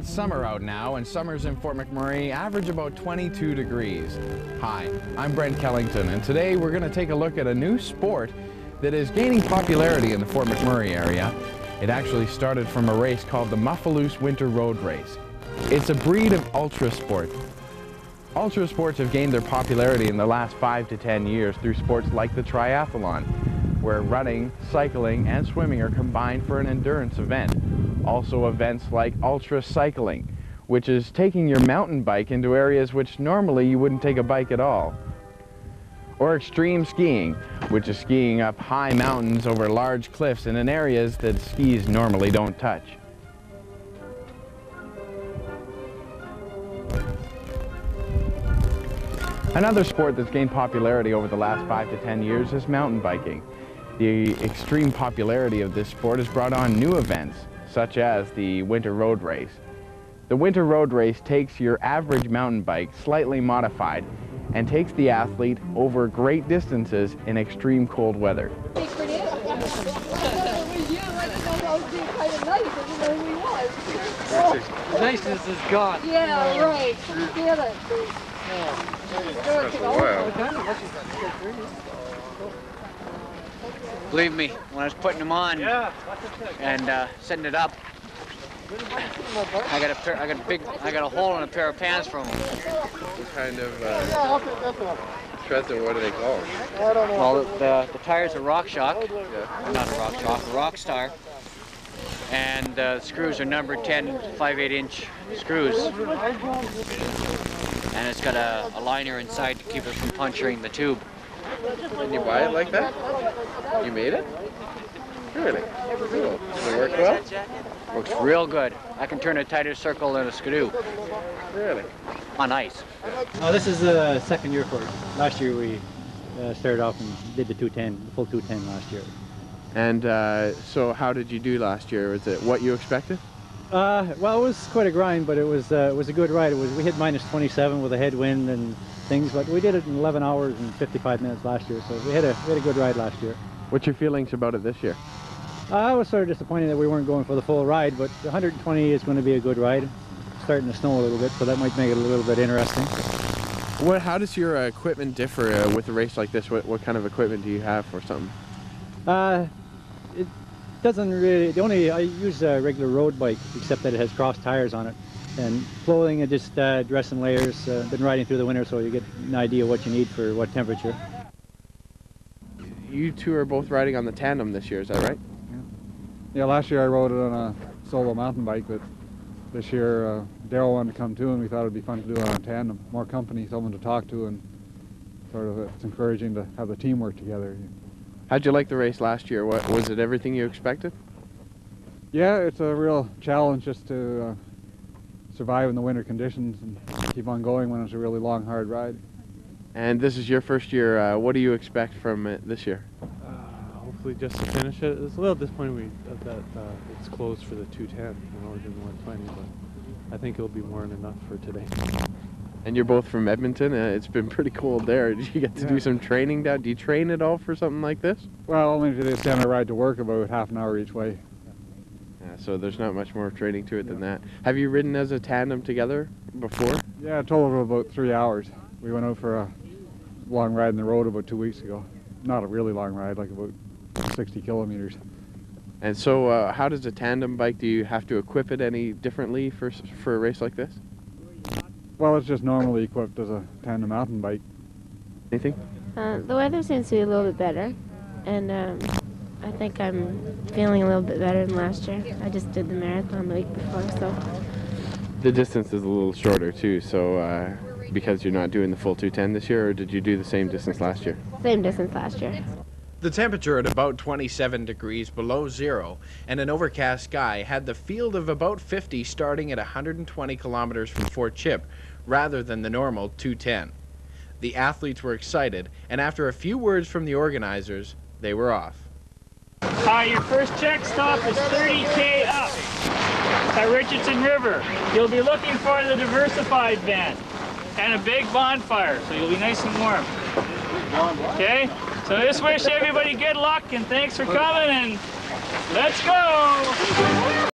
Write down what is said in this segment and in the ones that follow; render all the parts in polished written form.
It's summer out now, and summers in Fort McMurray average about 22 degrees. Hi, I'm Brent Kellington, and today we're going to take a look at a new sport that is gaining popularity in the Fort McMurray area. It actually started from a race called the Muffaloose Winter Road Race. It's a breed of ultra sport. Ultra sports have gained their popularity in the last 5 to 10 years through sports like the triathlon, where running, cycling, and swimming are combined for an endurance event. Also events like ultra cycling, which is taking your mountain bike into areas which normally you wouldn't take a bike at all. Or extreme skiing, which is skiing up high mountains over large cliffs and in areas that skis normally don't touch. Another sport that's gained popularity over the last 5 to 10 years is mountain biking. The extreme popularity of this sport has brought on new events, such as the Winter Road Race. The Winter Road Race takes your average mountain bike, slightly modified, and takes the athlete over great distances in extreme cold weather. The niceness is gone. Yeah, right. Feel it. Believe me, when I was putting them on and setting it up, I got a hole in a pair of pants from them. What kind of what do they call them? Well, the tires are Rock Shock, not a Rock Shock, a Rock Star, and the screws are number 10 5/8 inch screws, and it's got a liner inside to keep it from puncturing the tube. And you buy it like that? You made it? Really? Cool. Does it work well? Works real good. I can turn a tighter circle than a skidoo. Really? On ice. Oh, this is the second year for it. Last year we started off and did the 210, the full 210 last year. And so how did you do last year? Was it what you expected? Well, it was quite a grind, but it was a good ride. We hit minus 27 with a headwind and things, but we did it in 11 hours and 55 minutes last year, so we had a good ride last year. What's your feelings about it this year? I was sort of disappointed that we weren't going for the full ride, but 120 is going to be a good ride. It's starting to snow a little bit, so that might make it a little bit interesting. How does your equipment differ with a race like this? What kind of equipment do you have for something? It doesn't really, I use a regular road bike, except that it has cross tires on it. And clothing, I just dress in layers. Been riding through the winter, so you get an idea what you need for what temperature. You two are both riding on the tandem this year, is that right? Yeah, last year I rode it on a solo mountain bike, but this year Daryl wanted to come too, and we thought it would be fun to do it on a tandem. More company, someone to talk to, and sort of it's encouraging to have the team work together. How'd you like the race last year? Was it everything you expected? Yeah, it's a real challenge just to survive in the winter conditions and keep on going when it's a really long, hard ride. And this is your first year. What do you expect from it this year? Hopefully just to finish it. It's a little disappointing that it's closed for the 210. We didn't want 20, but I think it'll be more than enough for today. And you're both from Edmonton. It's been pretty cold there. Did you get to do some training down? Do you train at all for something like this? Well, only to the extent I ride to work about half an hour each way. Yeah, so there's not much more training to it than that. Have you ridden as a tandem together before? Yeah, a total of about 3 hours. We went out for a long ride in the road about 2 weeks ago. Not a really long ride, like about 60 kilometers. And so how does a tandem bike, do you have to equip it any differently for a race like this? Well, it's just normally equipped as a tandem mountain bike. Anything? The weather seems to be a little bit better, and I think I'm feeling a little bit better than last year. I just did the marathon the week before, so. The distance is a little shorter too, so because you're not doing the full 210 this year, or did you do the same distance last year? Same distance last year. The temperature at about 27 degrees below zero and an overcast sky had the field of about 50 starting at 120 kilometers from Fort Chip rather than the normal 210. The athletes were excited, and after a few words from the organizers, they were off. Your first check stop is 30K up at Richardson River. You'll be looking for the diversified van and a big bonfire, so you'll be nice and warm. Okay? So just wish everybody good luck and thanks for coming, and let's go!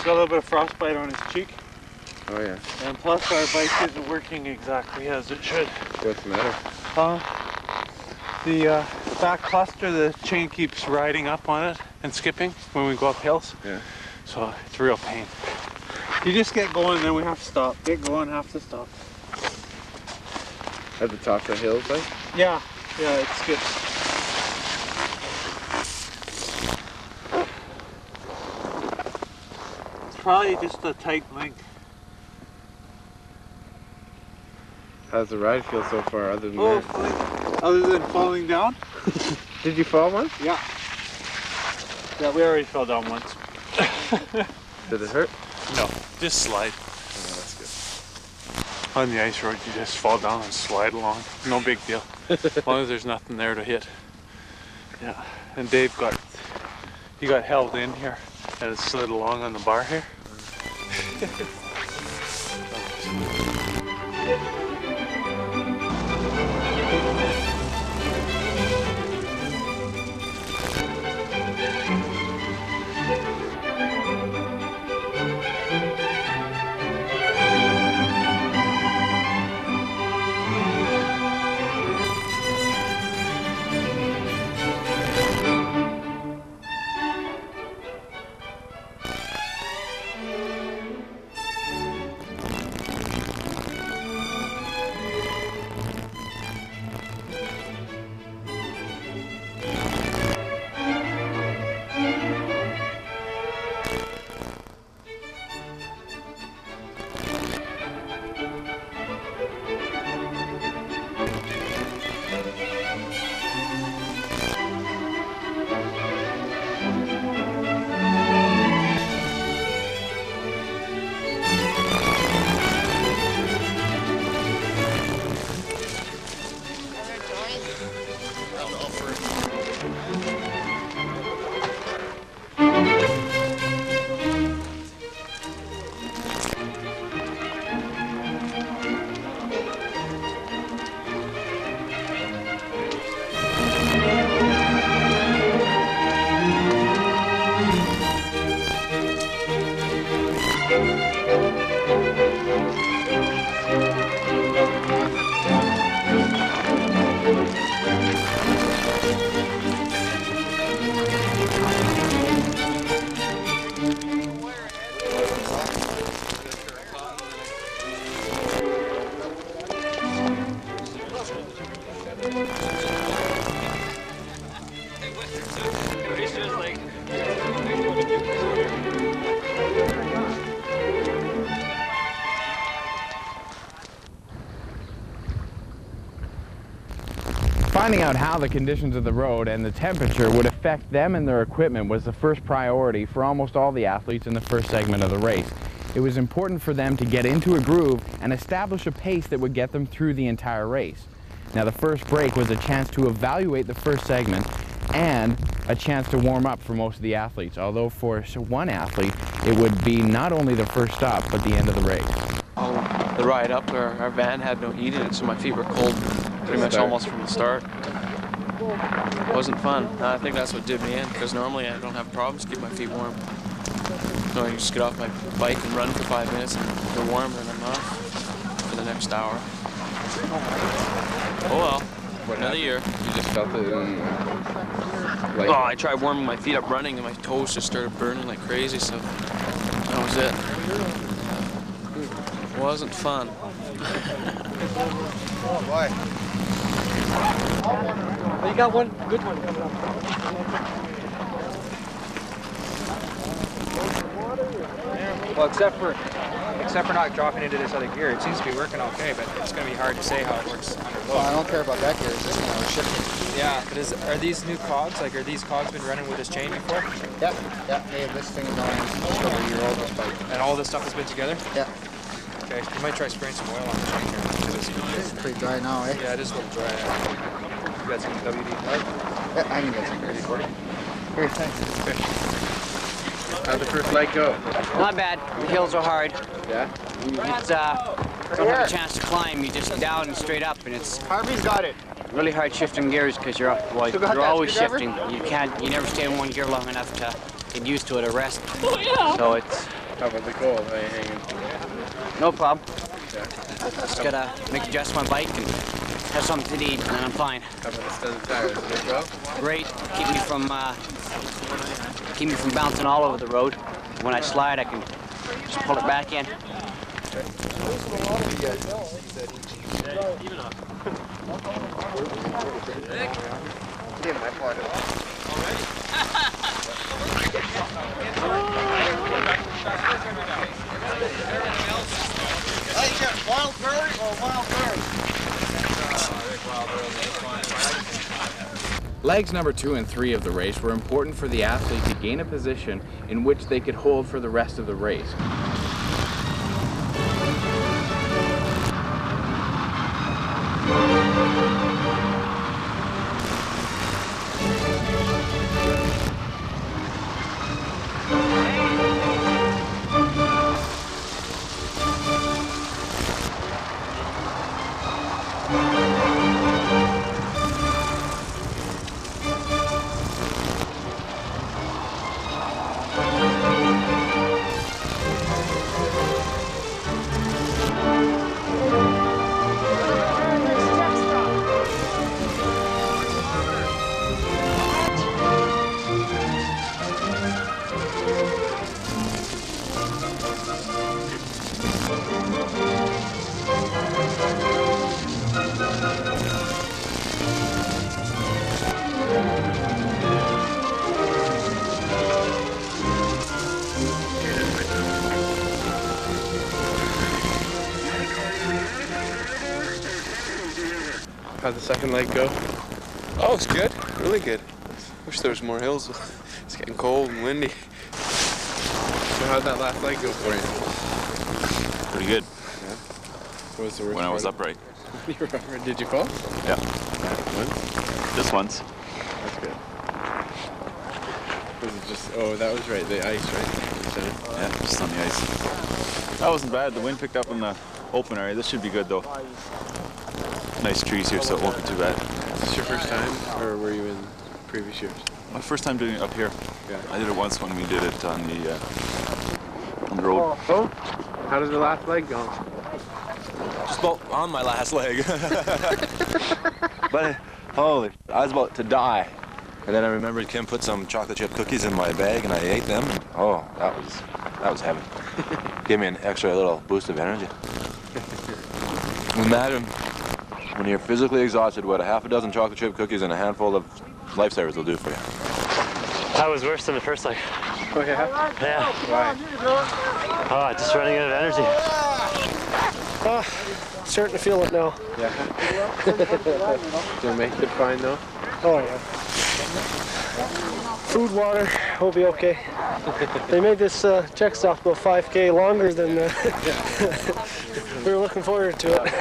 Got a little bit of frostbite on his cheek. Oh yeah. And plus our bike isn't working exactly as it should. What's the matter? The back cluster, the chain keeps riding up on it and skipping when we go up hills. Yeah. So it's a real pain. You just get going and then we have to stop. Get going, have to stop. At the top of the hills, like? Yeah, it skips. Probably just a tight link. How's the ride feel so far, other than Oh, that? fine. Other than falling down? Did you fall once? Yeah. Yeah, we already fell down once. Did it hurt? No, just slide. Oh, that's good. On the ice road, you just fall down and slide along. No big deal. As long as there's nothing there to hit. Yeah, and Dave got held in here and it slid along on the bar here. Finding out how the conditions of the road and the temperature would affect them and their equipment was the first priority for almost all the athletes in the first segment of the race. It was important for them to get into a groove and establish a pace that would get them through the entire race. Now, the first break was a chance to evaluate the first segment and a chance to warm up for most of the athletes, although for one athlete it would be not only the first stop but the end of the race. The ride up, our van had no heat in it, so my feet were cold pretty much almost from the start. It wasn't fun. I think that's what did me in, because normally I don't have problems keeping my feet warm. So I just get off my bike and run for 5 minutes and they're warm and I'm off for the next hour. Oh well, another year. You just felt it in, like... Oh, I tried warming my feet up running and my toes just started burning like crazy, so that was it. It wasn't fun. Oh boy. But you got one good one coming up. Well, except for not dropping into this other gear, it seems to be working okay, but it's going to be hard to say how it works under load. Well, I don't care about that gear, it's just, you know, we're shifting. Yeah, but are these new cogs? Like, are these cogs been running with this chain before? Yeah, hey, this thing is only over a year old, this bike. And all this stuff has been together? Yeah. Okay, you might try spraying some oil on the chain here. It's pretty dry now, eh? Yeah, it is a little dry. You got some WD light? Yeah, I can get some WD-40. Here, thanks. Okay. How'd the first leg go? Not bad. The hills are hard. Yeah? It's don't have a chance to climb. You just down and straight up, and it's Harvey's got it. really hard shifting gears because you're always shifting. You never stay in one gear long enough to get used to it or rest. Oh, yeah. So it's How about the cold? How you hanging? no problem. Yeah. Just gotta make adjust my bike and have something to eat, and then I'm fine. How about the studded tires? Did they go? Great. Keep me from bouncing all over the road. When I slide, I can just pull it back in. Wild bird or wild bird? Legs number 2 and 3 of the race were important for the athlete to gain a position in which they could hold for the rest of the race. How'd the second leg go? Oh, it's good. Really good. Wish there was more hills. It's getting cold and windy. So how'd that last leg go for you? Pretty good. Yeah. What was the worst When I was part upright. You were upright. Did you fall? Yeah. Once? Just once. That's good. Was it just, oh, that was right, the ice, right? Yeah, just on the ice. That wasn't bad. The wind picked up in the open area. This should be good, though. Nice trees here, so it won't be too bad. Is this your first time, or were you in previous years? My first time doing it up here. Yeah. I did it once when we did it on the road. Oh, how did the last leg go? Just about on my last leg. But holy, I was about to die. And then I remembered Kim put some chocolate chip cookies in my bag and I ate them. Oh, that was heaven. Gave me an extra little boost of energy. Imagine when you're physically exhausted what a half a dozen chocolate chip cookies and a handful of lifesavers will do for you. That was worse than the first leg. Oh yeah? Yeah. Why? Oh, just running out of energy. Oh, starting to feel it now. Yeah. Did it make it fine though? Oh yeah. Food, water, will be okay. They made this check stop go 5K longer than we were looking forward to it.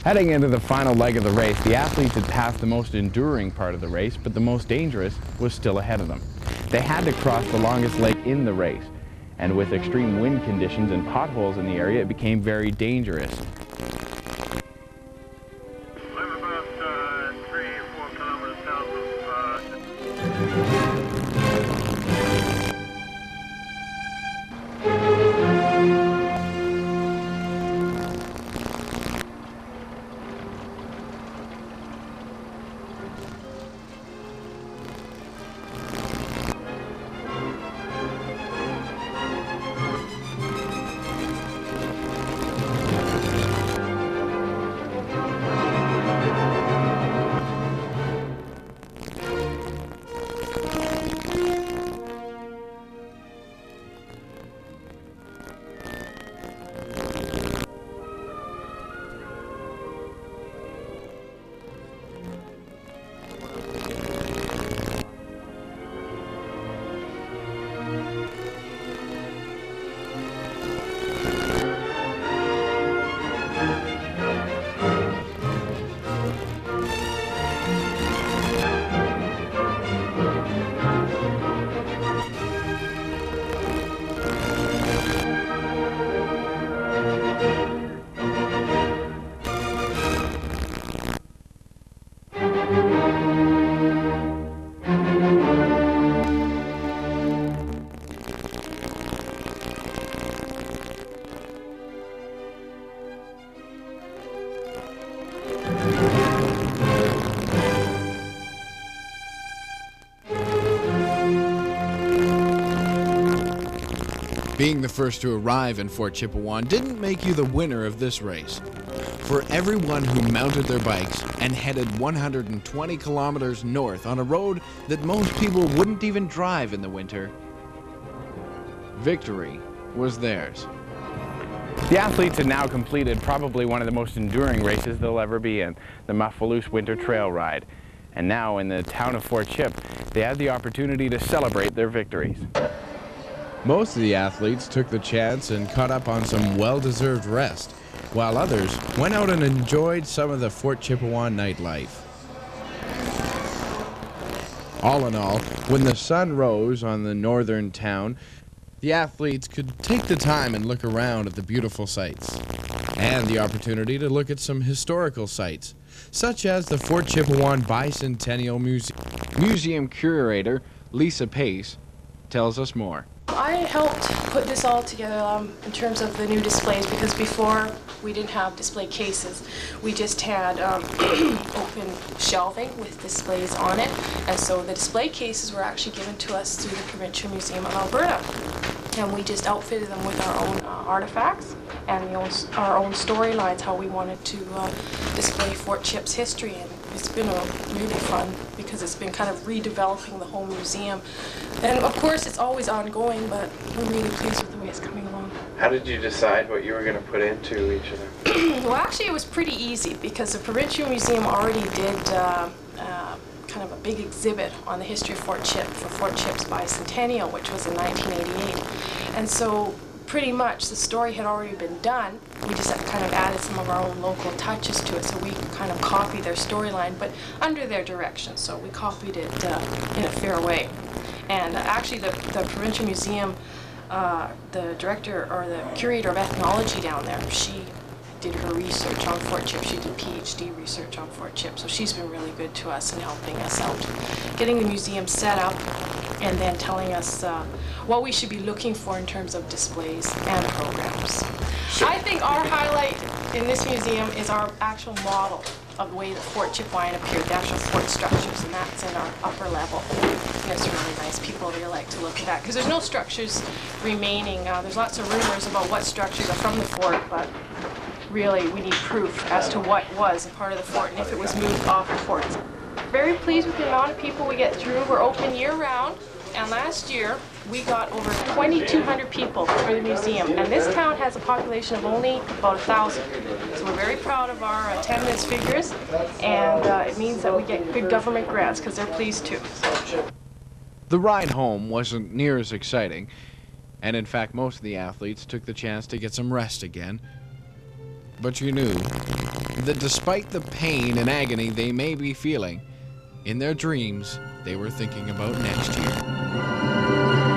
Heading into the final leg of the race, the athletes had passed the most enduring part of the race, but the most dangerous was still ahead of them. They had to cross the longest lake in the race, and with extreme wind conditions and potholes in the area, it became very dangerous. I'm about 3 or 4 kilometers south of Being the first to arrive in Fort Chipewyan didn't make you the winner of this race. For everyone who mounted their bikes and headed 120 kilometers north on a road that most people wouldn't even drive in the winter, victory was theirs. The athletes had now completed probably one of the most enduring races they'll ever be in, the Muffaloose Winter Trail Ride. And now in the town of Fort Chip, they had the opportunity to celebrate their victories. Most of the athletes took the chance and caught up on some well-deserved rest, while others went out and enjoyed some of the Fort Chipewyan nightlife. All in all, when the sun rose on the northern town, the athletes could take the time and look around at the beautiful sights, and the opportunity to look at some historical sites, such as the Fort Chipewyan Bicentennial Museum. Museum curator Lisa Pace tells us more. I helped put this all together in terms of the new displays, because before we didn't have display cases. We just had open shelving with displays on it, and so the display cases were actually given to us through the Provincial Museum of Alberta. And we just outfitted them with our own artifacts and our own storylines, how we wanted to display Fort Chip's history. And it's been really fun because it's been kind of redeveloping the whole museum. And of course it's always ongoing, but we're really pleased with the way it's coming along. How did you decide what you were going to put into each of them? Well, actually it was pretty easy because the Provincial Museum already did kind of a big exhibit on the history of Fort Chip for Fort Chip's Bicentennial, which was in 1988. And so pretty much the story had already been done. We just kind of added some of our own local touches to it, so we kind of copied their storyline, but under their direction. So we copied it in a fair way. And actually the Provincial Museum, the director or the curator of ethnology down there, she did her research on Fort Chip. She did PhD research on Fort Chip, so she's been really good to us in helping us out, getting the museum set up, and then telling us what we should be looking for in terms of displays and programs. Sure. I think our highlight in this museum is our actual model of the way that Fort Chipewyan appeared, the actual fort structures, and that's in our upper level. And it's really nice. People really like to look at that because there's no structures remaining. There's lots of rumors about what structures are from the fort, but really we need proof as to what was a part of the fort and if it was moved off the fort. Very pleased with the amount of people we get through. We're open year-round, and last year we got over 2,200 people through the museum, and this town has a population of only about 1,000. So we're very proud of our attendance figures, and it means that we get good government grants because they're pleased too. The ride home wasn't near as exciting, and in fact most of the athletes took the chance to get some rest again. but you knew that despite the pain and agony they may be feeling, in their dreams, they were thinking about next year.